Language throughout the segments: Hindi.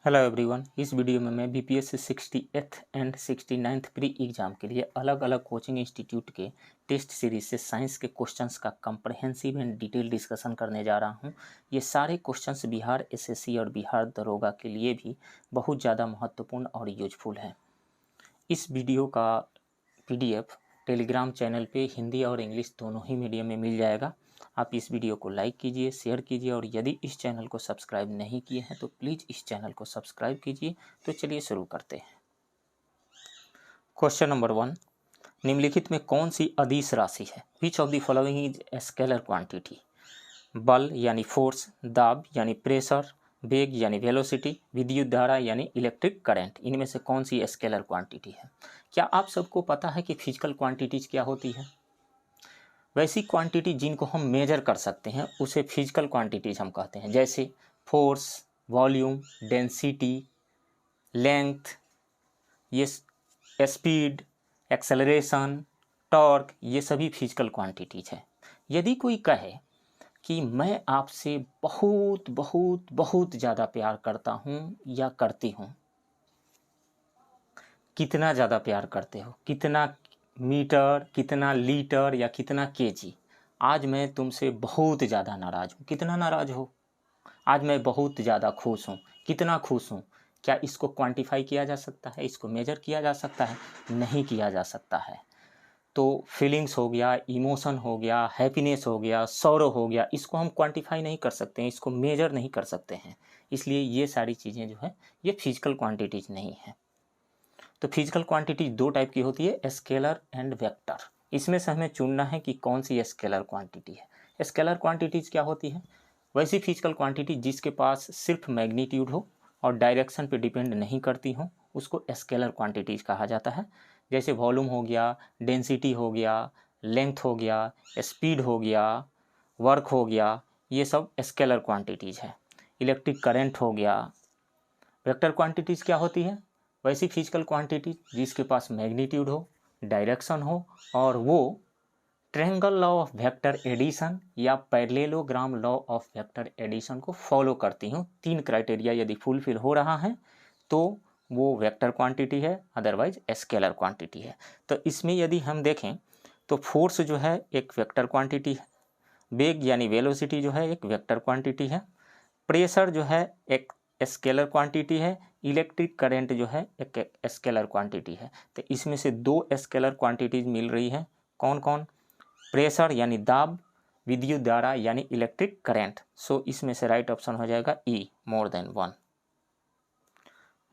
Hello everyone. इस वीडियो में मैं BPSC 68th and 69th pre exam के लिए अलग अलग कोचिंग इंस्टीट्यूट के टेस्ट सीरीज से साइंस के क्वेश्चंस का कंप्रहेंसिव एंड डिटेल डिस्कशन करने जा रहा हूं। ये सारे क्वेश्चंस बिहार एसएससी और बिहार दरोगा के लिए भी बहुत ज़्यादा महत्वपूर्ण और यूजफुल है। इस वीडियो का पीडीएफ टेलीग्राम चैनल पे हिंदी और इंग्लिश दोनों ही मीडियम में मिल जाएगा। आप इस वीडियो को लाइक कीजिए, शेयर कीजिए और यदि इस चैनल को सब्सक्राइब नहीं किए हैं तो प्लीज़ इस चैनल को सब्सक्राइब कीजिए। तो चलिए शुरू करते हैं। क्वेश्चन नंबर 1, निम्नलिखित में कौन सी अदिश राशि है? Which of the following is scalar quantity? बल यानी फोर्स, दाब यानी प्रेशर, वेग यानी वेलोसिटी, विद्युत धारा यानी इलेक्ट्रिक करंट, इनमें से कौन सी स्केलर क्वांटिटी है? क्या आप सबको पता है कि फिजिकल क्वांटिटीज क्या होती है? वैसी क्वांटिटी जिनको हम मेजर कर सकते हैं उसे फिजिकल क्वांटिटीज हम कहते हैं, जैसे फोर्स, वॉल्यूम, डेंसिटी, लेंथ, ये स्पीड, एक्सेलरेशन, टॉर्क, ये सभी फिजिकल क्वांटिटीज है। यदि कोई कहे कि मैं आपसे बहुत बहुत बहुत ज़्यादा प्यार करता हूँ या करती हूँ, कितना ज़्यादा प्यार करते हो, कितना मीटर, कितना लीटर या कितना केजी, आज मैं तुमसे बहुत ज़्यादा नाराज़ हूँ, कितना नाराज़ हो, आज मैं बहुत ज़्यादा खुश हूँ, कितना खुश हूँ, क्या इसको क्वांटिफाई किया जा सकता है? इसको मेजर किया जा सकता है? नहीं किया जा सकता है। तो फीलिंग्स हो गया, इमोशन हो गया, हैप्पीनेस हो गया, सौरो हो गया, इसको हम क्वांटिफाई नहीं कर सकते हैं, इसको मेजर नहीं कर सकते हैं। इसलिए ये सारी चीज़ें जो है ये फिजिकल क्वांटिटीज नहीं है। तो फिजिकल क्वांटिटी दो टाइप की होती है, स्केलर एंड वेक्टर। इसमें से हमें चुनना है कि कौन सी स्केलर क्वांटिटी है। स्केलर क्वांटिटीज क्या होती है? वैसी फिजिकल क्वांटिटी जिसके पास सिर्फ मैग्नीट्यूड हो और डायरेक्शन पे डिपेंड नहीं करती हो, उसको स्केलर क्वांटिटीज कहा जाता है। जैसे वॉल्यूम हो गया, डेंसिटी हो गया, लेंथ हो गया, स्पीड हो गया, वर्क हो गया, ये सब स्केलर क्वांटिटीज है। इलेक्ट्रिक करंट हो गया। वेक्टर क्वांटिटीज क्या होती है? वैसी फिजिकल क्वांटिटी जिसके पास मैग्नीट्यूड हो, डायरेक्शन हो और वो triangle law of vector addition या parallelogram law of vector addition को फॉलो करती हूँ। तीन क्राइटेरिया यदि फुलफिल हो रहा है तो वो वेक्टर क्वांटिटी है, अदरवाइज स्केलर क्वांटिटी है। तो इसमें यदि हम देखें तो फोर्स जो है एक वेक्टर क्वांटिटी है, वेग यानी वेलोसिटी जो है एक वेक्टर क्वांटिटी है, प्रेशर जो है एक स्केलर क्वांटिटी है, इलेक्ट्रिक करंट जो है एक स्केलर क्वांटिटी है। तो इसमें से दो स्केलर क्वांटिटीज मिल रही है। कौन कौन? प्रेशर यानी दाब, विद्युत धारा यानी इलेक्ट्रिक करंट। सो इसमें से राइट ऑप्शन हो जाएगा E, more than 1।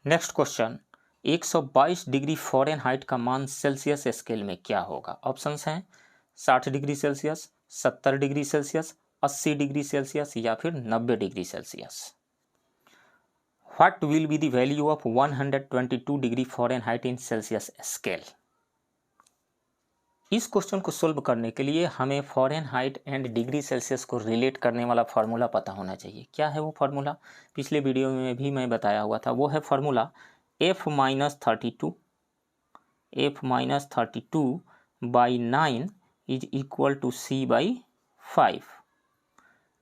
Next question, 122 degree Fahrenheit का मान सेल्सियस स्केल में क्या होगा? ऑप्शंस हैं 60 degree Celsius, 70 degree Celsius, 80 degree Celsius या फिर 90 degree Celsius. What will be the value of 122 degree Fahrenheit in Celsius scale? इस क्वेश्चन को सोल्व करने के लिए हमें फ़ारेनहाइट एंड डिग्री सेल्सियस को रिलेट करने वाला फार्मूला पता होना चाहिए। क्या है वो फार्मूला? पिछले वीडियो में भी मैं बताया हुआ था। वो है formula F-32 by 9 is equal to C by 5।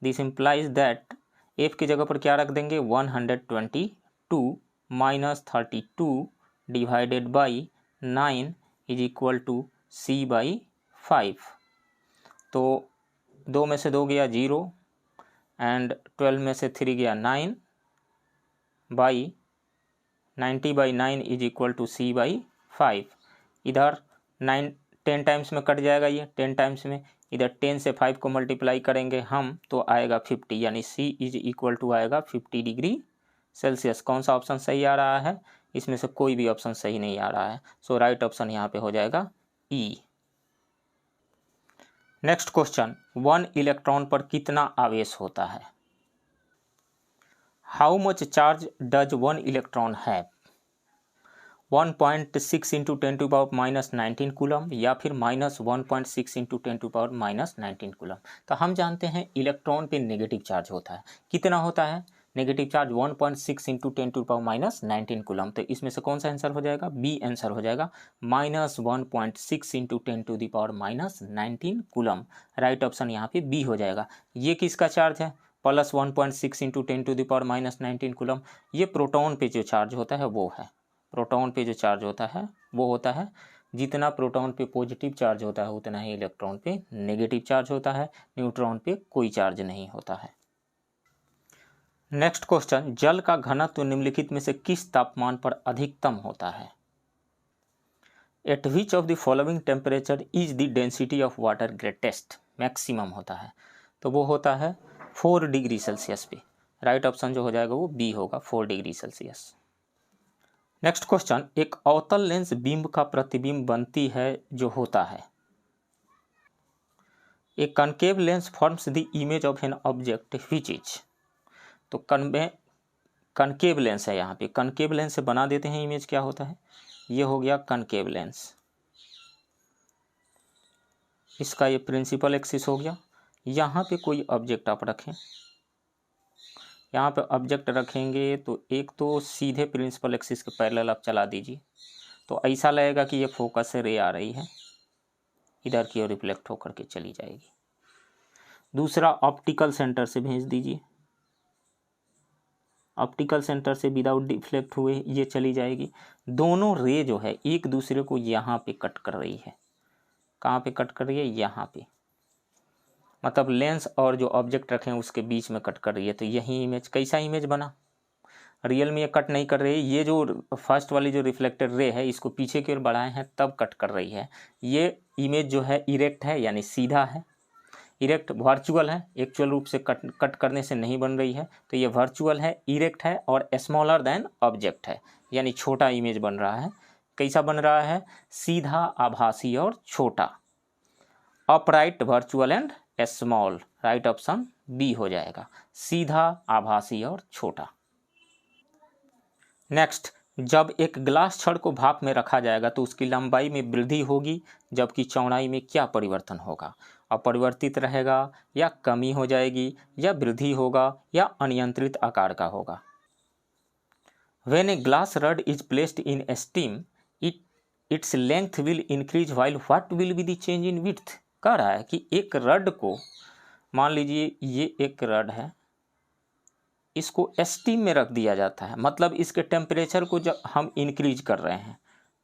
This implies that F की जगह पर क्या रख देंगे? 122 minus 32 divided by 9 is equal to C by 5। तो 2 में से 2 गया 0 एंड 12 में से 3 गया 9 by 90 by 9 is equal to C by 5। इधर 9 10 टाइम्स में कट जाएगा, ये 10 टाइम्स में इधर 10 से 5 को मल्टीप्लाई करेंगे हम तो आएगा 50, यानी C इज इक्वल टू आएगा 50 डिग्री सेल्सियस। कौन सा ऑप्शन सही आ रहा है? इसमें से कोई भी ऑप्शन सही नहीं आ रहा है। सो राइट ऑप्शन यहाँ पे हो जाएगा E। नेक्स्ट क्वेश्चन, 1 इलेक्ट्रॉन पर कितना आवेश होता है? How much charge does 1 electron have? 1.6 into 10 to power minus 19 coulomb या फिर minus 1.6 into 10 to power minus 19 coulomb. तो हम जानते हैं इलेक्ट्रॉन पे नेगेटिव चार्ज होता है। कितना होता है negative charge? 1.6 into 10 to power minus 19 coulomb. तो इसमें से कौन सा आंसर हो जाएगा? बी आंसर हो जाएगा, minus 1.6 into 10 to the power minus 19 coulomb. Right option यहाँ पे बी हो जाएगा। ये किसका चार्ज है? Plus 1.6 into 10⁻⁻19 coulomb. ये प्रोटॉन पे जो चार्ज होता है वो है, प्रोटॉन पे जो चार्ज होता है वो होता है, जितना प्रोटॉन पे पॉजिटिव चार्ज होता है उतना ही इलेक्ट्रॉन पे नेगेटिव चार्ज होता है, न्यूट्रॉन पे कोई चार्ज नहीं होता है। नेक्स्ट क्वेश्चन, जल का घनत्व निम्नलिखित में से किस तापमान पर अधिकतम होता है? Eight which of the following temperature is the density of water greatest, maximum होता है, तो वो होता है 4 डिग्री सेल्सियस पे। राइट ऑप्शन जो हो जाएगा वो बी होगा, 4 डिग्री सेल्सियस। नेक्स्ट क्वेश्चन, एक अवतल लेंस बिंब का प्रतिबिंब बनती है जो होता है। A concave lens forms the image of an object which is, तो कनकेव लेंस है, यहाँ पे कनकेव लेंस से बना देते हैं इमेज, क्या होता है, ये हो गया कनकेव लेंस। इसका ये प्रिंसिपल एक्सिस हो गया। यहाँ पे कोई ऑब्जेक्ट आप रखें, यहाँ पे ऑब्जेक्ट रखेंगे तो एक तो सीधे प्रिंसिपल एक्सिस के पैरेलल आप चला दीजिए, तो ऐसा लगेगा कि ये फोकस से रे आ रही है, इधर की ओर रिफ्लेक्ट होकर के चली जाएगी। दूसरा, ऑप्टिकल सेंटर से भेज दीजिए, ऑप्टिकल सेंटर से विदाउट डिफ्लेक्ट हुए ये चली जाएगी। दोनों रे जो है एक दूसरे को यहाँ पे कट कर रही है। कहाँ पे कट कर रही है? यहाँ पे, मतलब लेंस और जो ऑब्जेक्ट रखे हैं उसके बीच में कट कर रही है। तो यही इमेज, कैसा इमेज बना? रियल में ये कट नहीं कर रही है, ये जो फर्स्ट वाली जो रिफ्लेक्टेड रे है इसको पीछे की ओर बढ़ाए हैं तब कट कर रही है। ये इमेज जो है इरेक्ट है, यानी सीधा है। इरेक्ट वर्चुअल है, एक्चुअल रूप से कट करने से नहीं बन रही है, तो ये वर्चुअल है, इरेक्ट है और स्मॉलर देन ऑब्जेक्ट है, यानी छोटा इमेज बन रहा है। कैसा बन रहा है? सीधा, आभासी और छोटा। Upright, virtual and small. Right option B हो जाएगा, सीधा, आभासी और छोटा। नेक्स्ट, जब एक ग्लास छड़ को भाप में रखा जाएगा तो उसकी लंबाई में वृद्धि होगी, जबकि चौड़ाई में क्या परिवर्तन होगा? अपरिवर्तित रहेगा, या कमी हो जाएगी, या वृद्धि होगा, या अनियंत्रित आकार का होगा? When a glass rod is placed in steam, its length will increase while what will be the change in width? कह रहा है कि एक रड को, मान लीजिए ये एक रड है, इसको स्टीम में रख दिया जाता है, मतलब इसके टेम्परेचर को जब हम इंक्रीज कर रहे हैं,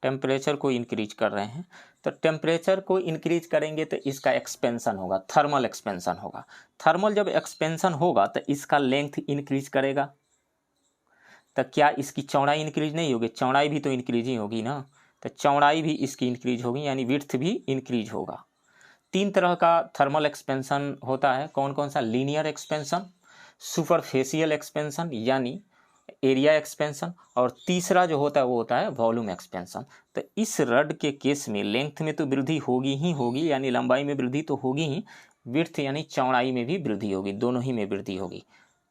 टेम्परेचर को इंक्रीज कर रहे हैं, तो टेम्परेचर को इंक्रीज करेंगे तो इसका एक्सपेंशन होगा, थर्मल एक्सपेंशन होगा। थर्मल जब एक्सपेंशन होगा तो इसका लेंथ इंक्रीज करेगा, तो क्या इसकी चौड़ाई इंक्रीज नहीं होगी? चौड़ाई भी तो इंक्रीज ही होगी ना, तो चौड़ाई भी इसकी इंक्रीज होगी, यानी विड्थ भी इंक्रीज होगा। 3 तरह का थर्मल एक्सपेंशन होता है, कौन कौन सा? लीनियर एक्सपेंशन, सुपरफेशियल एक्सपेंशन यानी एरिया एक्सपेंशन, और तीसरा जो होता है वो होता है वॉल्यूम एक्सपेंशन। तो इस रड के केस में लेंथ में तो वृद्धि होगी ही होगी, यानी लंबाई में वृद्धि तो होगी ही, विड्थ यानी चौड़ाई में भी वृद्धि होगी, दोनों ही में वृद्धि होगी।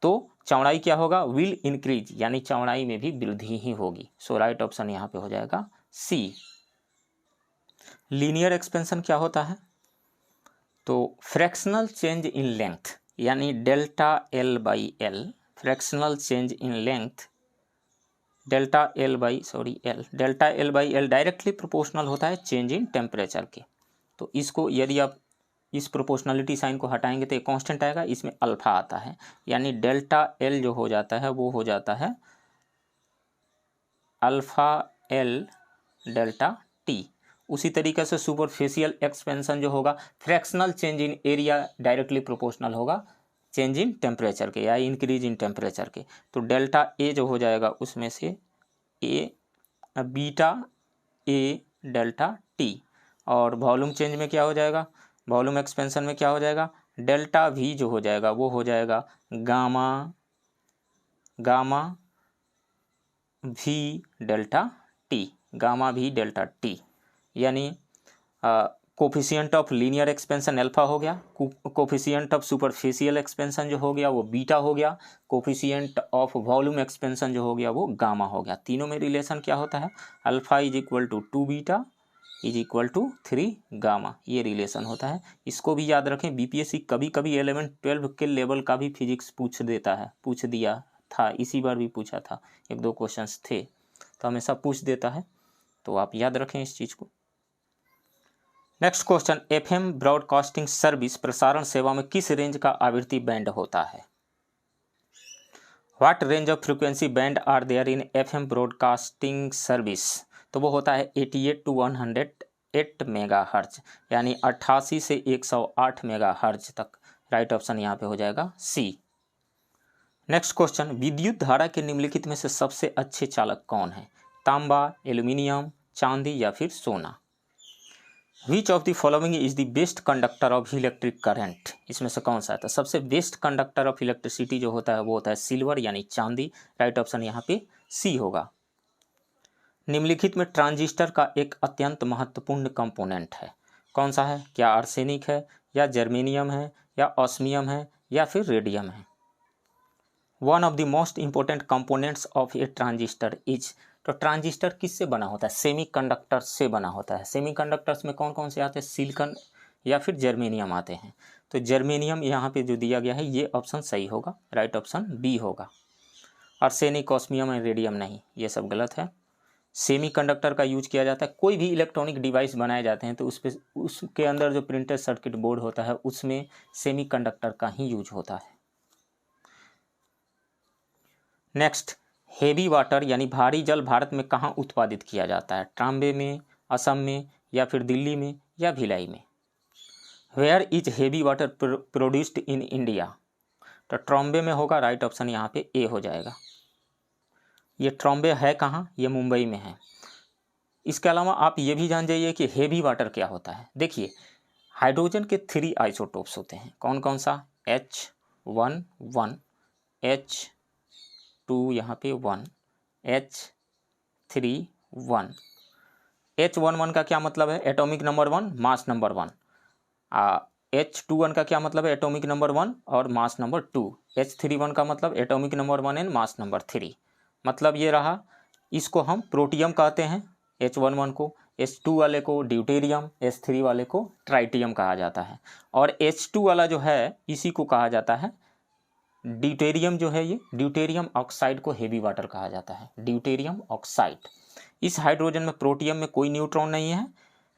तो चौड़ाई क्या होगा? विल इंक्रीज, यानी चौड़ाई में भी वृद्धि ही होगी। सो राइट ऑप्शन यहाँ पे हो जाएगा सी। लीनियर एक्सपेंशन क्या होता है? तो फ्रैक्शनल चेंज इन लेंथ, यानी delta L by L, fractional change in length, delta L by L directly proportional होता है चेंज इन टेम्परेचर के। तो इसको यदि आप इस प्रोपोर्शनलिटी साइन को हटाएंगे तो एक कांस्टेंट आएगा, इसमें अल्फा आता है, यानी डेल्टा एल जो हो जाता है वो हो जाता है अल्फा एल डेल्टा टी। उसी तरीके से सुपरफेशियल एक्सपेंशन जो होगा, fractional change in area directly proportional होगा चेंज इन टेम्परेचर के या इंक्रीज इन टेम्परेचर के। तो डेल्टा ए जो हो जाएगा उसमें से ए बीटा ए डेल्टा टी, और वॉल्यूम चेंज में क्या हो जाएगा? वॉल्यूम एक्सपेंशन में क्या हो जाएगा? डेल्टा वी जो हो जाएगा वो हो जाएगा gamma V delta T, gamma V delta T, यानी coefficient of linear expansion alpha हो गया, कोफिशिएंट ऑफ सुपरफेशियल एक्सपेंशन जो हो गया वो बीटा हो गया, कोफिशिएंट ऑफ वॉल्यूम एक्सपेंशन जो हो गया वो गामा हो गया। तीनों में रिलेशन क्या होता है? Alpha is equal to 2 beta is equal to 3 gamma, ये रिलेशन होता है। इसको भी याद रखें, बीपीएससी कभी कभी 11-12 के लेवल का भी फिजिक्स पूछ दिया था, इसी बार भी पूछा था, 1-2 क्वेश्चंस थे, तो हमेशा पूछ देता है, तो आप याद रखें इस चीज़ को। Next question, FM broadcasting service प्रसारण सेवा में किस रेंज का आवृत्ति बैंड होता है? What range of frequency band are there in FM broadcasting service, तो वो होता है 88 to 108 मेगाहर्ट्ज, यानी 88 से 108 मेगाहर्ट्ज तक। राइट ऑप्शन यहाँ पे हो जाएगा सी। नेक्स्ट क्वेश्चन, विद्युत धारा के निम्नलिखित में से सबसे अच्छे चालक कौन है? तांबा, एल्यूमिनियम, चांदी या फिर सोना। विच of the following is the best conductor of electric current, इसमें से कौन सा है? तो सबसे बेस्ट कंडक्टर ऑफ इलेक्ट्रिसिटी जो होता है वो होता है सिल्वर यानी चांदी। राइट ऑप्शन यहाँ पे सी होगा। निम्नलिखित में ट्रांजिस्टर का एक अत्यंत महत्वपूर्ण कंपोनेंट है, कौन सा है? क्या आर्सेनिक है या जर्मेनियम है या ऑस्मियम है या फिर रेडियम है? One of the most important components of A transistor is, तो ट्रांजिस्टर किससे बना होता है? सेमीकंडक्टर से बना होता है। सेमीकंडक्टर्स में कौन कौन से आते हैं? सिलिकॉन या फिर जर्मेनियम आते हैं। तो जर्मेनियम यहाँ पे जो दिया गया है ये ऑप्शन सही होगा। राइट ऑप्शन बी होगा। आर्सेनिक, ऑस्मियम एंड रेडियम नहीं, ये सब गलत है। सेमीकंडक्टर का यूज किया जाता है, कोई भी इलेक्ट्रॉनिक डिवाइस बनाए जाते हैं तो उसके अंदर जो प्रिंटेड सर्किट बोर्ड होता है उसमें सेमीकंडक्टर का ही यूज होता है। नेक्स्ट, हेवी वाटर यानी भारी जल भारत में कहाँ उत्पादित किया जाता है? ट्राम्बे में, असम में या फिर दिल्ली में या भिलाई में? Where is heavy water produced in India, तो ट्राम्बे में होगा। राइट ऑप्शन यहाँ पे ए हो जाएगा। ये ट्राम्बे है कहाँ? ये मुंबई में है। इसके अलावा आप ये भी जान जाइए कि हेवी वाटर क्या होता है। देखिए, हाइड्रोजन के 3 आइसोटोप्स होते हैं, कौन कौन सा? H11, H2 यहाँ पे 1, H31। H11 का क्या मतलब है? Atomic number 1, mass number 1। H21 का क्या मतलब है? एटॉमिक नंबर 1 और मास नंबर 2। H31 का मतलब atomic number 1 and mass number 3। मतलब ये रहा, इसको हम प्रोटियम कहते हैं H11 को, H2 वाले को ड्यूटेरियम, H3 वाले को ट्राइटियम कहा जाता है, और H2 वाला जो है इसी को कहा जाता है ड्यूटेरियम। जो है ये ड्यूटेरियम ऑक्साइड को हेवी वाटर कहा जाता है, ड्यूटेरियम ऑक्साइड। इस हाइड्रोजन में, प्रोटियम में कोई न्यूट्रॉन नहीं है,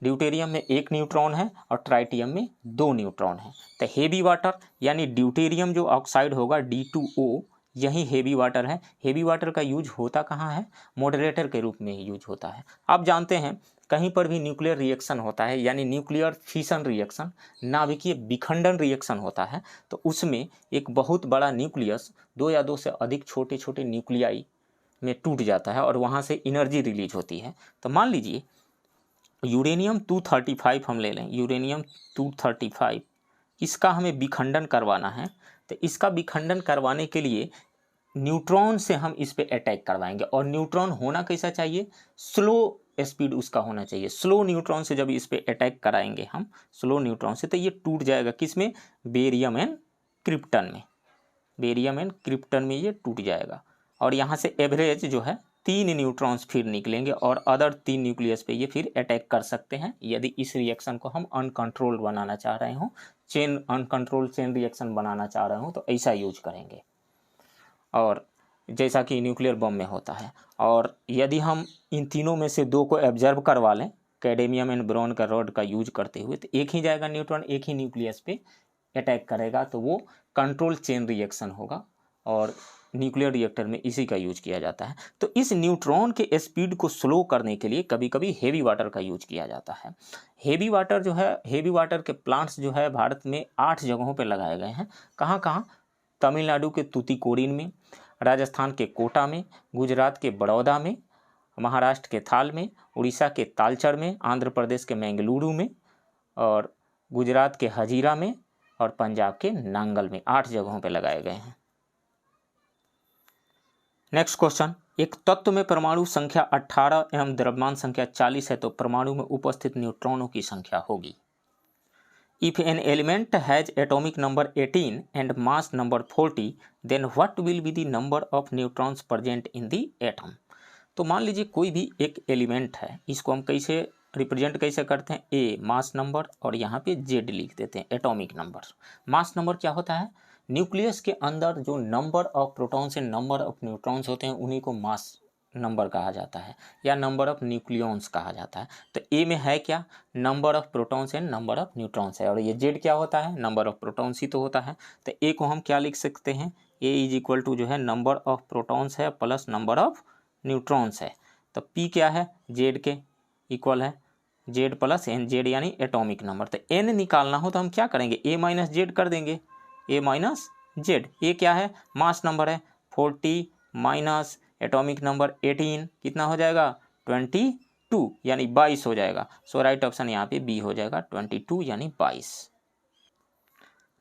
ड्यूटेरियम में 1 न्यूट्रॉन है और ट्राइटियम में 2 न्यूट्रॉन है। तो हेवी वाटर यानी ड्यूटेरियम जो ऑक्साइड होगा D2O, यही हेवी वाटर है। हेवी वाटर का यूज होता कहाँ है? मॉडरेटर के रूप में यूज होता है। आप जानते हैं कहीं पर भी न्यूक्लियर रिएक्शन होता है यानी न्यूक्लियर फिशन रिएक्शन, नाभिकीय विखंडन रिएक्शन होता है, तो उसमें एक बहुत बड़ा न्यूक्लियस 2 या 2 से अधिक छोटे छोटे न्यूक्लियाई में टूट जाता है और वहाँ से एनर्जी रिलीज होती है। तो मान लीजिए यूरेनियम 235 हम ले लें, यूरेनियम 235, इसका हमें विखंडन करवाना है। तो इसका विखंडन करवाने के लिए न्यूट्रॉन से हम इस पे अटैक करवाएंगे, और न्यूट्रॉन होना कैसा चाहिए? स्लो स्पीड उसका होना चाहिए। स्लो न्यूट्रॉन से जब इस पे अटैक कराएंगे हम, स्लो न्यूट्रॉन से, तो ये टूट जाएगा। किस में? बेरियम एंड क्रिप्टन में। बेरियम एंड क्रिप्टन में ये टूट जाएगा, और यहाँ से एवरेज जो है 3 न्यूट्रॉन्स फिर निकलेंगे और अदर 3 न्यूक्लियस पे ये फिर अटैक कर सकते हैं यदि इस रिएक्शन को हम अनकंट्रोल बनाना चाह रहे हो, अनकंट्रोल चेन रिएक्शन बनाना चाह रहे हो, तो ऐसा यूज करेंगे। और जैसा कि न्यूक्लियर बम में होता है। और यदि हम इन तीनों में से 2 को एब्जर्व करवा लें, कैडमियम एंड ब्रोन का रॉड का यूज करते हुए, तो एक ही जाएगा न्यूट्रॉन, एक ही न्यूक्लियस पे अटैक करेगा, तो वो कंट्रोल चेन रिएक्शन होगा, और न्यूक्लियर रिएक्टर में इसी का यूज किया जाता है। तो इस न्यूट्रॉन के स्पीड को स्लो करने के लिए कभी कभी हेवी वाटर का यूज किया जाता है। हेवी वाटर जो है, हेवी वाटर के प्लांट्स जो है भारत में 8 जगहों पर लगाए गए हैं। कहाँ कहाँ? तमिलनाडु के तूतीकोरिन में, राजस्थान के कोटा में, गुजरात के बड़ौदा में, महाराष्ट्र के थाल में, उड़ीसा के तालचर में, आंध्र प्रदेश के मैंगलुरु में, और गुजरात के हजीरा में, और पंजाब के नांगल में। 8 जगहों पर लगाए गए हैं। नेक्स्ट क्वेश्चन, एक तत्व में परमाणु संख्या 18 एवं द्रव्यमान संख्या 40 है तो परमाणु में उपस्थित न्यूट्रॉनों की संख्या होगी। If an element has atomic number 18 and mass number 40, then what will be the number of neutrons present in the atom? तो मान लीजिए कोई भी एक एलिमेंट है, इसको हम कैसे रिप्रेजेंट कैसे करते हैं? ए मास नंबर, और यहाँ पे जेड लिख देते हैं, एटॉमिक नंबर। मास नंबर क्या होता है? न्यूक्लियस के अंदर जो number of protons and number of neutrons होते हैं उन्हीं को मास नंबर कहा जाता है, या नंबर ऑफ न्यूक्लियॉन्स कहा जाता है। तो ए में है क्या? Number of protons and number of neutrons है, और ये जेड क्या होता है? नंबर ऑफ प्रोटॉन्स ही तो होता है। तो ए को हम क्या लिख सकते हैं? ए इज इक्वल टू जो है नंबर ऑफ प्रोटॉन्स है प्लस नंबर ऑफ न्यूट्रॉन्स है। तो पी क्या है, जेड के इक्वल है जेड प्लस एन, जेड यानी एटॉमिक नंबर। तो एन निकालना हो तो हम क्या करेंगे, ए माइनस जेड कर देंगे, ए माइनस जेड। ए क्या है, मास नंबर है 40 माइनस एटॉमिक नंबर 18 कितना हो जाएगा 22 यानी 22 हो जाएगा। सो राइट ऑप्शन यहाँ पे बी हो जाएगा 22 यानी 22।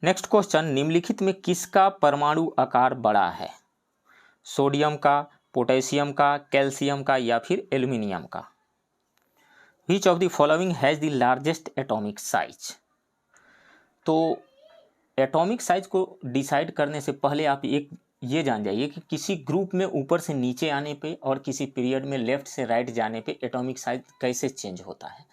नेक्स्ट क्वेश्चन, निम्नलिखित में किसका परमाणु आकार बड़ा है, सोडियम का, पोटेशियम का, कैल्शियम का या फिर एल्यूमिनियम का। विच of the following has the largest atomic size. तो एटॉमिक साइज को डिसाइड करने से पहले आप एक ये जान जाइए कि किसी ग्रुप में ऊपर से नीचे आने पे और किसी पीरियड में लेफ्ट से राइट जाने पे एटॉमिक साइज कैसे चेंज होता है।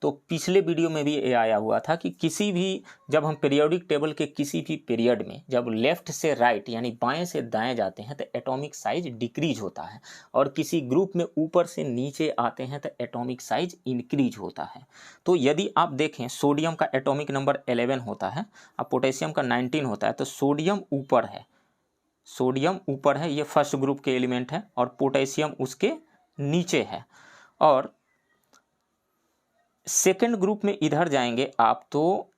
तो पिछले वीडियो में भी ये आया हुआ था कि किसी भी जब हम पीरियोडिक टेबल के किसी भी पीरियड में जब लेफ्ट से राइट यानी बाएं से दाएं जाते हैं तो एटॉमिक साइज डिक्रीज होता है, और किसी ग्रुप में ऊपर से नीचे आते हैं तो एटॉमिक साइज इंक्रीज होता है। तो यदि आप देखें सोडियम का एटॉमिक नंबर 11 होता है और पोटेशियम का 19 होता है, तो सोडियम ऊपर है, सोडियम ऊपर है, ये फर्स्ट ग्रुप के एलिमेंट है, और पोटेशियम उसके नीचे है। और सेकेंड ग्रुप में इधर जाएंगे आप तो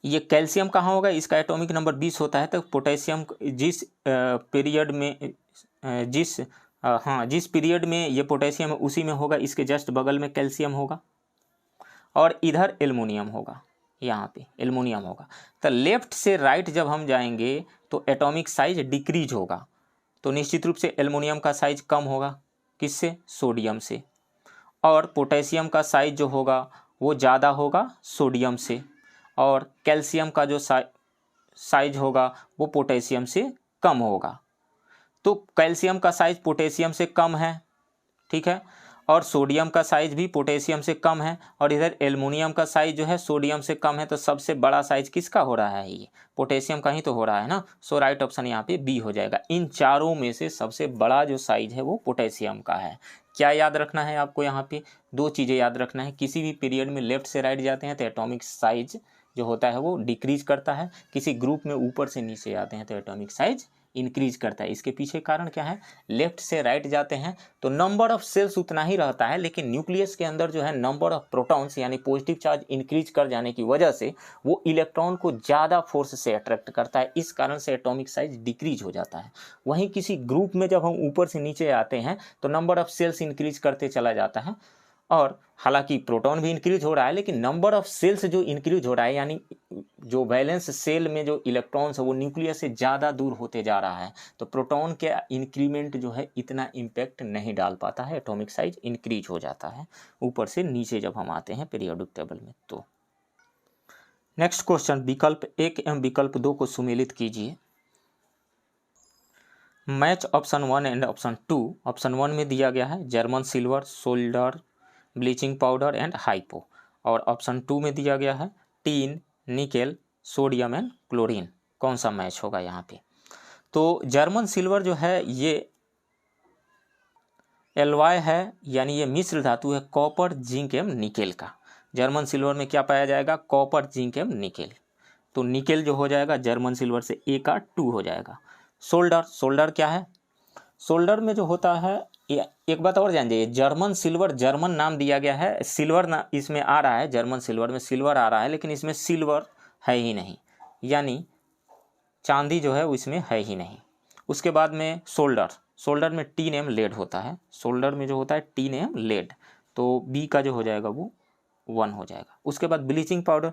ये कैल्शियम कहाँ होगा, इसका एटॉमिक नंबर 20 होता है। तो पोटेशियम जिस पीरियड में जिस पीरियड में ये पोटेशियम है उसी में होगा, इसके जस्ट बगल में कैल्शियम होगा, और इधर एल्युमिनियम होगा, यहाँ पे एल्युमिनियम होगा। तो लेफ्ट से राइट जब हम जाएंगे तो एटॉमिक साइज डिक्रीज होगा, तो निश्चित रूप से एल्युमिनियम का साइज कम होगा, किससे, सोडियम से, और पोटेशियम का साइज जो होगा वो ज़्यादा होगा सोडियम से, और कैल्शियम का जो साइज होगा वो पोटेशियम से कम होगा। तो कैल्शियम का साइज पोटेशियम से कम है, ठीक है, और सोडियम का साइज भी पोटेशियम से कम है, और इधर एल्युमिनियम का साइज जो है सोडियम से कम है। तो सबसे बड़ा साइज किसका हो रहा है, ये पोटेशियम का ही तो हो रहा है ना। सो राइट ऑप्शन यहाँ पे बी हो जाएगा। इन चारों में से सबसे बड़ा जो साइज है वो पोटेशियम का है। क्या याद रखना है आपको, यहाँ पे दो चीज़ें याद रखना है। किसी भी पीरियड में लेफ्ट से राइट जाते हैं तो एटॉमिक साइज जो होता है वो डिक्रीज करता है, किसी ग्रुप में ऊपर से नीचे आते हैं तो एटॉमिक साइज इंक्रीज करता है। इसके पीछे कारण क्या है, लेफ्ट से राइट जाते हैं तो नंबर ऑफ सेल्स उतना ही रहता है, लेकिन न्यूक्लियस के अंदर जो है नंबर ऑफ प्रोटॉन्स यानी पॉजिटिव चार्ज इंक्रीज कर जाने की वजह से वो इलेक्ट्रॉन को ज़्यादा फोर्स से अट्रैक्ट करता है, इस कारण से एटॉमिक साइज डिक्रीज हो जाता है। वहीं किसी ग्रुप में जब हम ऊपर से नीचे आते हैं तो नंबर ऑफ सेल्स इंक्रीज करते चला जाता है, और हालांकि प्रोटॉन भी इंक्रीज हो रहा है, लेकिन नंबर ऑफ सेल्स जो इंक्रीज हो रहा है यानी जो वैलेंस सेल में जो इलेक्ट्रॉन्स है वो न्यूक्लियस से ज़्यादा दूर होते जा रहा है, तो प्रोटॉन के इंक्रीमेंट जो है इतना इम्पैक्ट नहीं डाल पाता है, एटॉमिक साइज इंक्रीज हो जाता है ऊपर से नीचे जब हम आते हैं पीरियोडिक टेबल में। तो नेक्स्ट क्वेश्चन, विकल्प 1 एवं विकल्प 2 को सुमेलित कीजिए। Match option 1 and option 2। Option 1 में दिया गया है German silver, solder, bleaching powder and hypo, और ऑप्शन 2 में दिया गया है tin, nickel, sodium and chlorine. कौन सा मैच होगा यहाँ पे। तो जर्मन सिल्वर जो है ये एलवाय है, यानी ये मिश्र धातु है कॉपर, जिंक एवं निकेल का। जर्मन सिल्वर में क्या पाया जाएगा, कॉपर, जिंक एवं निकेल। तो निकेल जो हो जाएगा जर्मन सिल्वर से ए का 2 हो जाएगा। सोल्डर, सोल्डर क्या है, सोल्डर में जो होता है, एक बात और जान जाइए, जर्मन सिल्वर जर्मन नाम दिया गया है, सिल्वर ना इसमें आ रहा है, जर्मन सिल्वर में सिल्वर आ रहा है, लेकिन इसमें सिल्वर है ही नहीं, यानी चांदी जो है वो इसमें है ही नहीं। उसके बाद में सोल्डर, सोल्डर में टीन एम लेड होता है, सोल्डर में जो होता है टीन एम लेड, तो बी का जो हो जाएगा वो 1 हो जाएगा। उसके बाद ब्लीचिंग पाउडर,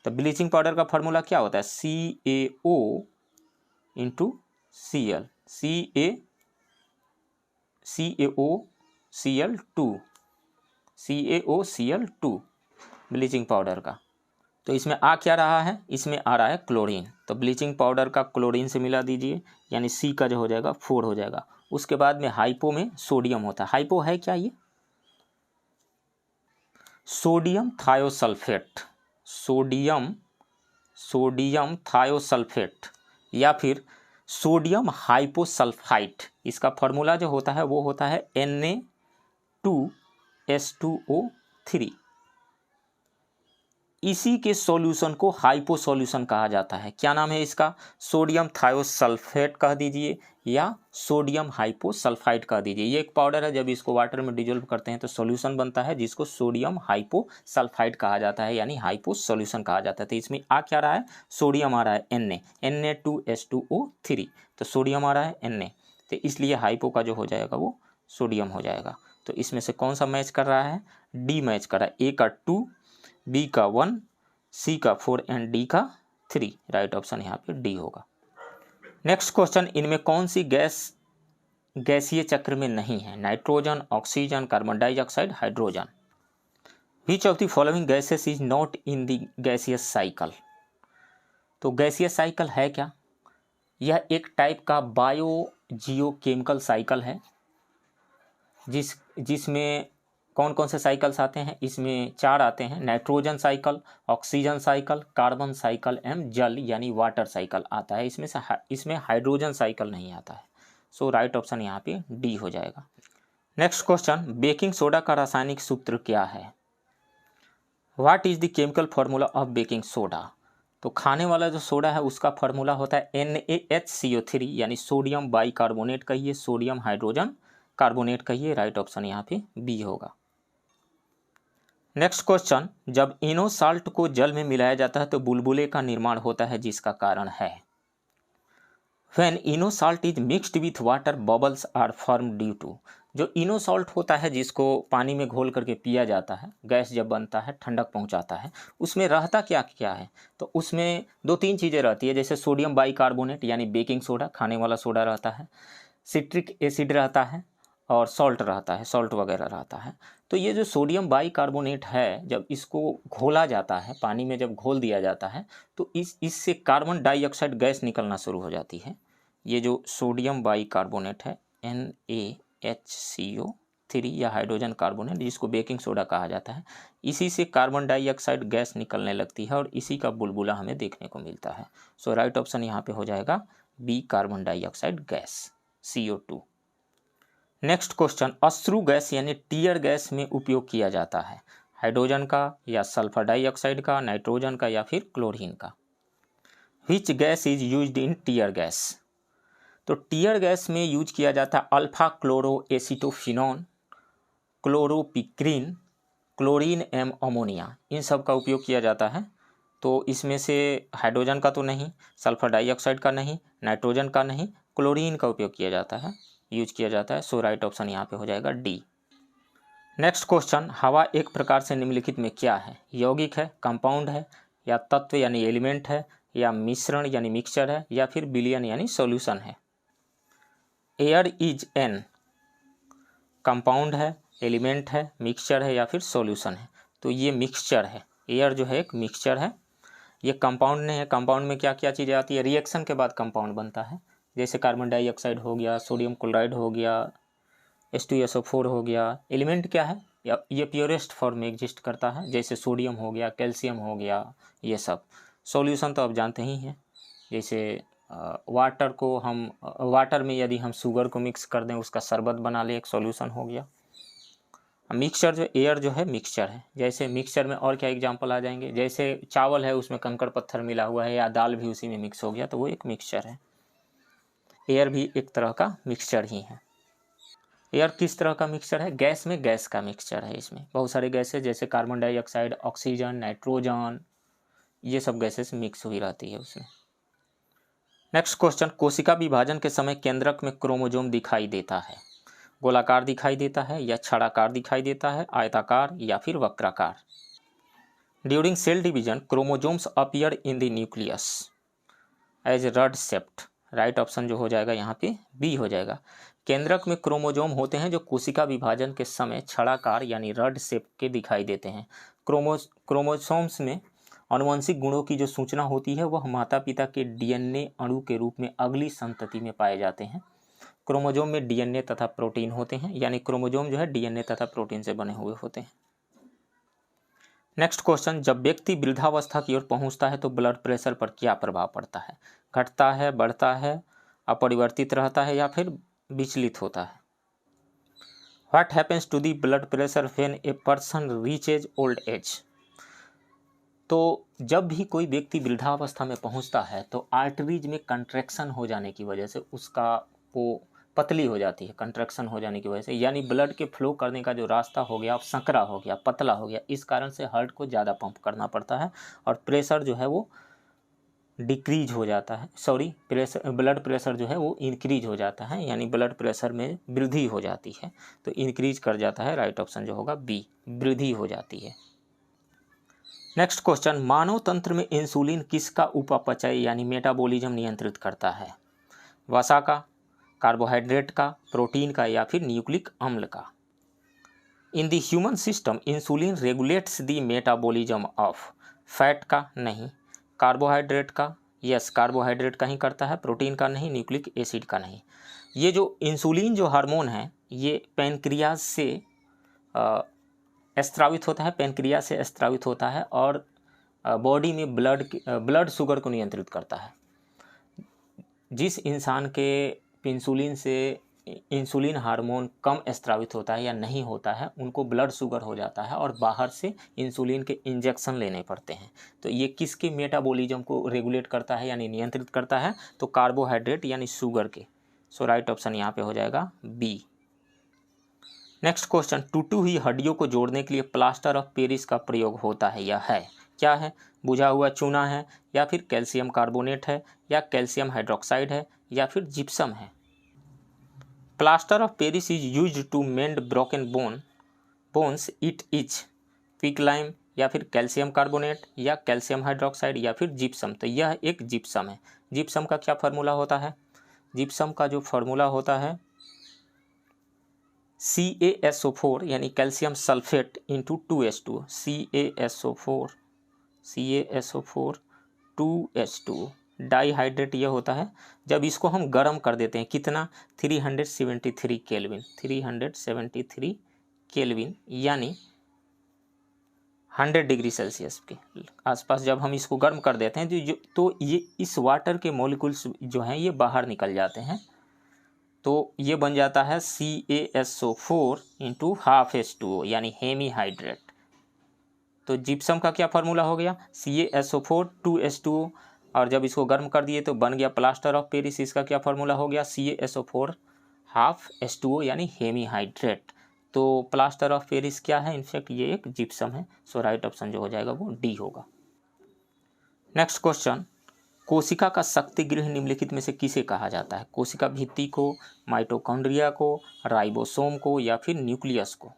तो ब्लीचिंग पाउडर का फार्मूला क्या होता है, CaO into Cl, CaOCl2 bleaching powder का। तो इसमें आ क्या रहा है, इसमें आ रहा है क्लोरीन, तो ब्लीचिंग पाउडर का क्लोरीन से मिला दीजिए, यानी C का जो हो जाएगा 4 हो जाएगा। उसके बाद में हाइपो में सोडियम होता है, हाइपो है क्या, ये सोडियम थायोसल्फेट, सोडियम थायोसल्फेट या फिर सोडियम हाइपोसल्फाइट। इसका फॉर्मूला जो होता है वो होता है Na2S2O3। इसी के सॉल्यूशन को हाइपो सॉल्यूशन कहा जाता है। क्या नाम है इसका? सोडियम थायोसल्फेट कह दीजिए या सोडियम हाइपोसल्फाइड कह दीजिए। ये एक पाउडर है, जब इसको वाटर में डिजोल्व करते हैं तो सॉल्यूशन बनता है जिसको सोडियम हाइपोसल्फाइड कहा जाता है, यानी हाइपो सॉल्यूशन कहा जाता है। तो इसमें आ क्या रहा है? सोडियम आ रहा है Na2H2O3, तो सोडियम आ रहा है Na, तो इसलिए हाइपो का जो हो जाएगा वो सोडियम हो जाएगा। तो इसमें से कौन सा मैच कर रहा है? डी मैच कर रहा है। ए का 2, बी का 1, सी का 4 एंड डी का 3। राइट ऑप्शन यहाँ पे डी होगा। नेक्स्ट क्वेश्चन, इनमें कौन सी गैस गैसीय चक्र में नहीं है? Nitrogen, oxygen, carbon dioxide, hydrogen. Which of the following gases is not in the gaseous cycle? तो गैसीय साइकिल है क्या? यह एक टाइप का बायो जियोकेमिकल साइकिल है जिसमें कौन कौन से साइकिल्स आते हैं? इसमें 4 आते हैं। Nitrogen cycle, oxygen cycle, carbon cycle एवं जल यानी वाटर साइकिल आता है। इसमें हाइड्रोजन साइकिल नहीं आता है। सो राइट ऑप्शन यहाँ पे डी हो जाएगा। नेक्स्ट क्वेश्चन, बेकिंग सोडा का रासायनिक सूत्र क्या है? What is the chemical formula of baking soda? तो खाने वाला जो सोडा है उसका फॉर्मूला होता है NaHCO3, यानी सोडियम बाइकार्बोनेट कहिए, सोडियम हाइड्रोजन कार्बोनेट कहिए। राइट ऑप्शन यहाँ पे बी होगा। नेक्स्ट क्वेश्चन, जब इनो साल्ट को जल में मिलाया जाता है तो बुलबुले का निर्माण होता है, जिसका कारण है? When Eno salt is mixed with water bubbles are form due to. जो इनो साल्ट होता है जिसको पानी में घोल करके पिया जाता है, गैस जब बनता है, ठंडक पहुंचाता है, उसमें रहता क्या क्या है? तो उसमें 2-3 चीज़ें रहती है, जैसे सोडियम बाइकार्बोनेट यानी बेकिंग सोडा, खाने वाला सोडा रहता है, सिट्रिक एसिड रहता है और सॉल्ट रहता है, सॉल्ट वगैरह रहता है। तो ये जो सोडियम बाइकार्बोनेट है, जब इसको घोला जाता है, पानी में जब घोल दिया जाता है, तो इससे कार्बन डाइऑक्साइड गैस निकलना शुरू हो जाती है। ये जो सोडियम बाइकार्बोनेट है NaHCO3 या हाइड्रोजन कार्बोनेट, जिसको बेकिंग सोडा कहा जाता है, इसी से कार्बन डाइऑक्साइड गैस निकलने लगती है और इसी का बुलबुला हमें देखने को मिलता है। सो राइट ऑप्शन यहाँ पे हो जाएगा B, carbon dioxide gas, CO2। Next question, अश्रु गैस यानी टीयर गैस में उपयोग किया जाता है, हाइड्रोजन का या सल्फर डाइऑक्साइड का, नाइट्रोजन का या फिर क्लोरीन का? Which gas is used in tear gas? तो टीयर गैस में यूज किया जाता है alpha chloro acetophenone, chloropicrin, chlorine एवं अमोनिया, इन सब का उपयोग किया जाता है। तो इसमें से हाइड्रोजन का तो नहीं, सल्फर डाइऑक्साइड का नहीं, नाइट्रोजन का नहीं, क्लोरीन का उपयोग किया जाता है, यूज किया जाता है। सो राइट ऑप्शन यहाँ पे हो जाएगा डी। नेक्स्ट क्वेश्चन, हवा एक प्रकार से निम्नलिखित में क्या है? यौगिक है, कंपाउंड है, या तत्व यानी एलिमेंट है, या मिश्रण यानी मिक्सचर है, या फिर विलयन यानी सॉल्यूशन है? एयर इज एन कंपाउंड है, एलिमेंट है, मिक्सचर है या फिर सॉल्यूशन है? तो ये मिक्सचर है। एयर जो है एक मिक्सचर है, ये कंपाउंड नहीं है। कंपाउंड में क्या क्या चीज़ें आती है? रिएक्शन के बाद कंपाउंड बनता है, जैसे कार्बन डाइऑक्साइड हो गया, सोडियम क्लोराइड हो गया, H2SO4 हो गया। एलिमेंट क्या है? ये प्योरेस्ट फॉर्म में एग्जिस्ट करता है, जैसे सोडियम हो गया, कैल्शियम हो गया, ये सब। सॉल्यूशन तो आप जानते ही हैं, जैसे वाटर में यदि हम शुगर को मिक्स कर दें, उसका शरबत बना लें, एक सॉल्यूशन हो गया। मिक्सचर जो एयर जो है मिक्सचर है। जैसे मिक्सचर में और क्या एग्जांपल आ जाएंगे? जैसे चावल है, उसमें कंकड़ पत्थर मिला हुआ है, या दाल भी उसी में मिक्स हो गया, तो वो एक मिक्सचर है। एयर भी एक तरह का मिक्सचर ही है। एयर किस तरह का मिक्सचर है? गैस में गैस का मिक्सचर है। इसमें बहुत सारे गैसेस जैसे कार्बन डाइऑक्साइड, ऑक्सीजन, नाइट्रोजन, ये सब गैसेस मिक्स हुई रहती है उसमें। नेक्स्ट क्वेश्चन, कोशिका विभाजन के समय केंद्रक में क्रोमोजोम दिखाई देता है, गोलाकार दिखाई देता है, या छड़ाकार दिखाई देता है, आयताकार या फिर वक्राकार? During cell division chromosomes appear in the nucleus as rod shaped. Right option जो हो जाएगा यहाँ पे बी हो जाएगा। केंद्रक में क्रोमोजोम होते हैं जो कोशिका विभाजन के समय छड़ाकार यानी रड शेप के दिखाई देते हैं। क्रोमोसोम्स में आनुवंशिक गुणों की जो सूचना होती है वह माता पिता के DNA अणु के रूप में अगली संतति में पाए जाते हैं। क्रोमोजोम में DNA तथा प्रोटीन होते हैं, यानी क्रोमोजोम जो है DNA तथा प्रोटीन से बने हुए होते हैं। नेक्स्ट क्वेश्चन, जब व्यक्ति वृद्धावस्था की ओर पहुंचता है तो ब्लड प्रेशर पर क्या प्रभाव पड़ता है? घटता है, बढ़ता है, अपरिवर्तित रहता है या फिर विचलित होता है? What happens to the blood pressure when a person reaches old age? तो जब भी कोई व्यक्ति वृद्धावस्था में पहुंचता है तो आर्टरीज में कंट्रैक्शन हो जाने की वजह से उसका वो पतली हो जाती है, कंट्रैक्शन हो जाने की वजह से, यानी ब्लड के फ्लो करने का जो रास्ता हो गया संकरा हो गया, पतला हो गया, इस कारण से हार्ट को ज़्यादा पंप करना पड़ता है और प्रेशर जो है वो डिक्रीज हो जाता है, सॉरी ब्लड प्रेशर जो है वो इंक्रीज हो जाता है, यानी ब्लड प्रेशर में वृद्धि हो जाती है, तो इंक्रीज कर जाता है। राइट ऑप्शन जो होगा बी, वृद्धि हो जाती है। नेक्स्ट क्वेश्चन, मानव तंत्र में इंसुलिन किसका उपापचय यानी मेटाबॉलिज्म नियंत्रित करता है? वसा का, कार्बोहाइड्रेट का, प्रोटीन का या फिर न्यूक्लिक अम्ल का? In the human system insulin regulates the metabolism of fat का नहीं, कार्बोहाइड्रेट का, यस कार्बोहाइड्रेट का ही करता है, प्रोटीन का नहीं, न्यूक्लिक एसिड का नहीं। ये जो इंसुलिन जो हार्मोन है ये पैनक्रियाज से स्त्रावित होता है, पैनक्रियाज से स्त्रावित होता है और बॉडी में ब्लड शुगर को नियंत्रित करता है। जिस इंसान के इंसुलिन हार्मोन कम स्त्रावित होता है या नहीं होता है उनको ब्लड शुगर हो जाता है और बाहर से इंसुलिन के इंजेक्शन लेने पड़ते हैं। तो ये किसके मेटाबॉलिज्म को रेगुलेट करता है यानी नियंत्रित करता है? तो कार्बोहाइड्रेट यानी शुगर के। सो राइट ऑप्शन यहाँ पे हो जाएगा बी। नेक्स्ट क्वेश्चन, टूटी हुई हड्डियों को जोड़ने के लिए प्लास्टर ऑफ पेरिस का प्रयोग होता है या है? क्या है? बुझा हुआ चूना है या फिर कैल्शियम कार्बोनेट है या कैल्शियम हाइड्रोक्साइड है या फिर जिप्सम है? Plaster of Paris is used to mend broken bones, it is quicklime या फिर कैल्शियम कार्बोनेट या कैल्शियम हाइड्रोक्साइड या फिर जिप्सम। तो यह एक जिप्सम है। जिप्सम का क्या फार्मूला होता है? जिप्सम का जो फार्मूला होता है CaSO4 यानी calcium sulphate into 2H2, CaSO4 2H2 dihydrate यह होता है। जब इसको हम गर्म कर देते हैं कितना? 373 केल्विन यानी 100 डिग्री सेल्सियस के आसपास जब हम इसको गर्म कर देते हैं तो ये इस वाटर के मॉलिक्यूल्स जो हैं ये बाहर निकल जाते हैं। तो ये बन जाता है CaSO4 इंटू हाफ H2O यानी हेमीहाइड्रेट। तो जिप्सम का क्या फार्मूला हो गया? CaSO4 2H2O और जब इसको गर्म कर दिए तो बन गया प्लास्टर ऑफ पेरिस। इसका क्या फार्मूला हो गया? CaSO4 हाफ H2O यानी हेमीहाइड्रेट। तो प्लास्टर ऑफ पेरिस क्या है? इनफैक्ट ये एक जिप्सम है। सो राइट ऑप्शन जो हो जाएगा वो डी होगा। नेक्स्ट क्वेश्चन, कोशिका का शक्ति गृह निम्नलिखित में से किसे कहा जाता है? कोशिका भित्ति को, माइटोकॉन्ड्रिया को, राइबोसोम को या फिर न्यूक्लियस को?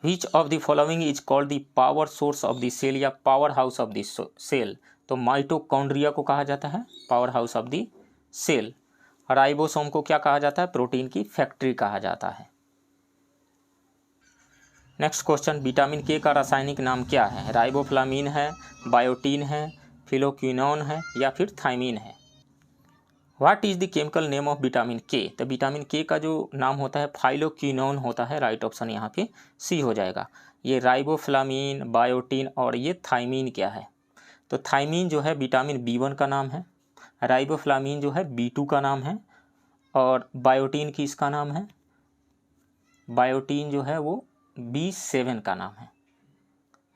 Which of the following is called the power source of the cell या power house of the cell? तो माइटोकॉन्ड्रिया को कहा जाता है power house of the cell. Ribosome को क्या कहा जाता है? प्रोटीन की फैक्ट्री कहा जाता है। नेक्स्ट क्वेश्चन, विटामिन के का रासायनिक नाम क्या है? राइबोफ्लाविन है, बायोटीन है, फिलोक्विनोन है या फिर थाइमिन है? What is the chemical name of vitamin के? तो विटामिन के का जो नाम होता है फाइलोक्विनोन होता है। राइट ऑप्शन यहाँ पे सी हो जाएगा। ये राइबोफ्लाविन, बायोटीन और ये थाइमिन क्या है? तो थाइमिन जो है विटामिन B1 का नाम है, राइबोफ्लाविन जो है B2 का नाम है और बायोटीन किसका नाम है? बायोटीन जो है वो B7 का नाम है।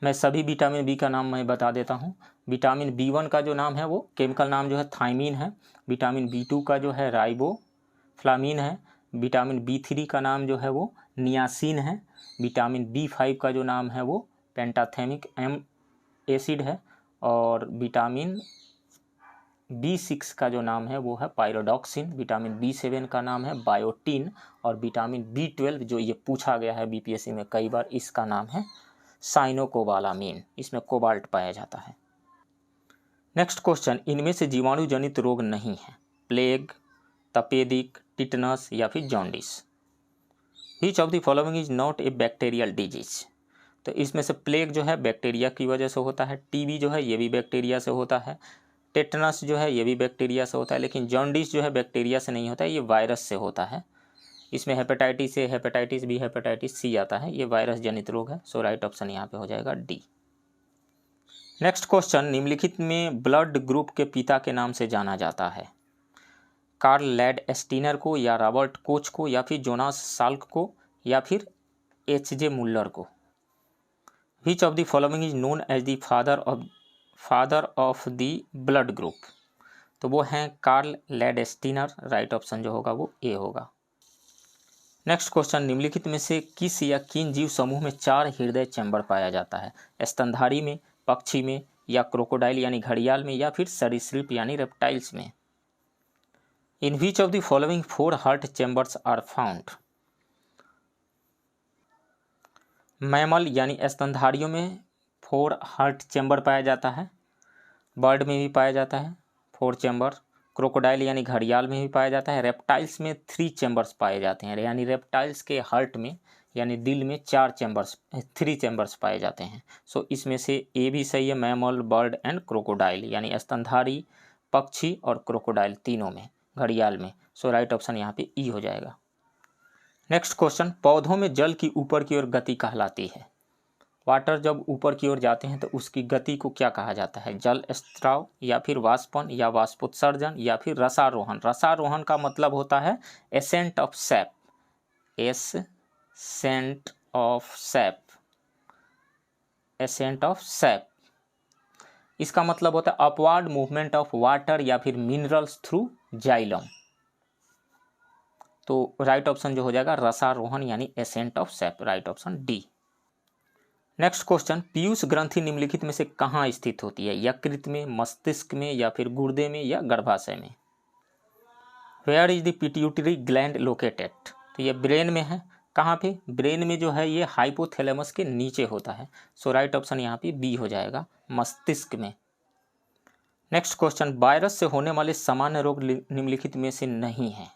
मैं सभी विटामिन बी का नाम मैं बता देता हूँ। विटामिन B1 का जो नाम है वो केमिकल नाम जो है थाइमिन है। विटामिन B2 का जो है राइबोफ्लाविन है। विटामिन B3 का नाम जो है वो नियासिन है। विटामिन B5 का जो नाम है वो पेंटाथेमिक एसिड है और विटामिन B6 का जो नाम है वो है पायरोडॉक्सिन। विटामिन B7 का नाम है बायोटीन और विटामिन B12 जो ये पूछा गया है BPSC में कई बार, इसका नाम है साइनोकोबालामीन। इसमें कोबाल्ट पाया जाता है। नेक्स्ट क्वेश्चन, इनमें से जीवाणु जनित रोग नहीं है? प्लेग, तपेदिक, टिटनस या फिर jaundice? Which of the following is not A bacterial disease? तो इसमें से प्लेग जो है बैक्टीरिया की वजह से होता है, टीबी जो है ये भी बैक्टीरिया से होता है, टेटनस जो है ये भी बैक्टीरिया से होता है, लेकिन जॉन्डिस जो है बैक्टीरिया से नहीं होता है, ये वायरस से होता है। इसमें hepatitis A, hepatitis B, hepatitis C आता है, ये वायरस जनित रोग है। सो राइट ऑप्शन यहाँ पे हो जाएगा डी। नेक्स्ट क्वेश्चन, निम्नलिखित में ब्लड ग्रुप के पिता के नाम से जाना जाता है? कार्ल लैड स्टीनर को या रॉबर्ट कोच को या फिर जोनास साल्क को या फिर HJ मुल्लर को? Which of the following is known as the father of the blood group, तो वो हैं कार्ल लैंडस्टीनर। राइट ऑप्शन जो होगा वो ए होगा। नेक्स्ट क्वेश्चन, निम्नलिखित में से किस या किन जीव समूह में 4 हृदय चैम्बर पाया जाता है? स्तनधारी में, पक्षी में, या क्रोकोडाइल यानी घड़ियाल में, या फिर सरीसृप यानी रेप्टाइल्स में? In which of the following 4 heart chambers are found? Mammal यानी स्तनधारियों में 4 हार्ट चैम्बर पाया जाता है, बर्ड में भी पाया जाता है 4 चैम्बर, क्रोकोडाइल यानी घड़ियाल में भी पाया जाता है, रेप्टाइल्स में 3 चैम्बर्स पाए जाते हैं, यानी रेप्टाइल्स के हार्ट में यानी दिल में 3 चैम्बर्स पाए जाते हैं। सो इसमें से ए भी सही है, मैमल, बर्ड एंड क्रोकोडाइल, यानी स्तनधारी, पक्षी और क्रोकोडाइल तीनों में, घड़ियाल में। सो राइट ऑप्शन यहाँ पे ई हो जाएगा। नेक्स्ट क्वेश्चन, पौधों में जल की ऊपर की ओर गति कहलाती है? वाटर जब ऊपर की ओर जाते हैं तो उसकी गति को क्या कहा जाता है? जल स्त्राव, या फिर वाष्पन, या वाष्पोत्सर्जन, या फिर रसारोहण? रसारोहण का मतलब होता है ascent of SAP, ascent of SAP, ascent of SAP. इसका मतलब होता है अपवर्ड मूवमेंट ऑफ वाटर या फिर मिनरल्स थ्रू जाइलम। तो राइट ऑप्शन जो हो जाएगा रसारोहण यानी ascent of SAP, right option D. Next question, Piyush ग्रंथि निम्नलिखित में से कहाँ स्थित होती है? यकृत में, मस्तिष्क में, या फिर गुर्दे में, या गर्भाशय में? Where is the pituitary gland located? तो ये ब्रेन में है। कहाँ पे? ब्रेन में जो है ये हाइपोथैलेमस के नीचे होता है। सो राइट ऑप्शन यहाँ पे बी हो जाएगा, मस्तिष्क में। नेक्स्ट क्वेश्चन, वायरस से होने वाले सामान्य रोग निम्नलिखित में से नहीं है?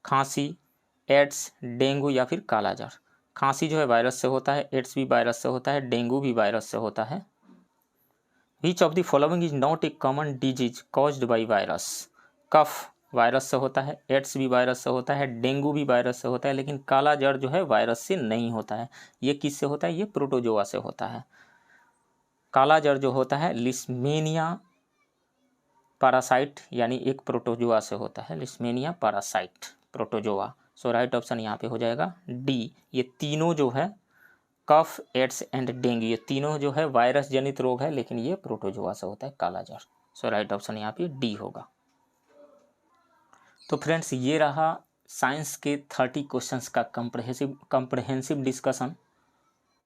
खांसी, एड्स, डेंगू, या फिर कालाजार? खांसी जो है वायरस से होता है, एड्स भी वायरस से होता है, डेंगू भी वायरस से होता है। Which of the following is not a common disease caused by virus? Cough virus से होता है, एड्स भी वायरस से होता है, डेंगू भी वायरस से होता है, लेकिन कालाजार जो है वायरस से नहीं होता है। ये किससे होता है? ये प्रोटोजोआ से होता है। कालाजार जो होता है लिस्मेनिया पैरासाइट यानी एक प्रोटोजोआ से होता है, लिस्मेनिया पैरासाइट, प्रोटोजोआ। सो राइट ऑप्शन यहाँ पे हो जाएगा डी। ये तीनों जो है कफ, एड्स एंड डेंगू, ये तीनों जो है वायरस जनित रोग है, लेकिन ये प्रोटोजोआ से होता है, कालाजार। सो राइट ऑप्शन यहाँ पे डी होगा। तो फ्रेंड्स ये रहा साइंस के 30 क्वेश्चंस का कम्प्रहेंसिव डिस्कशन।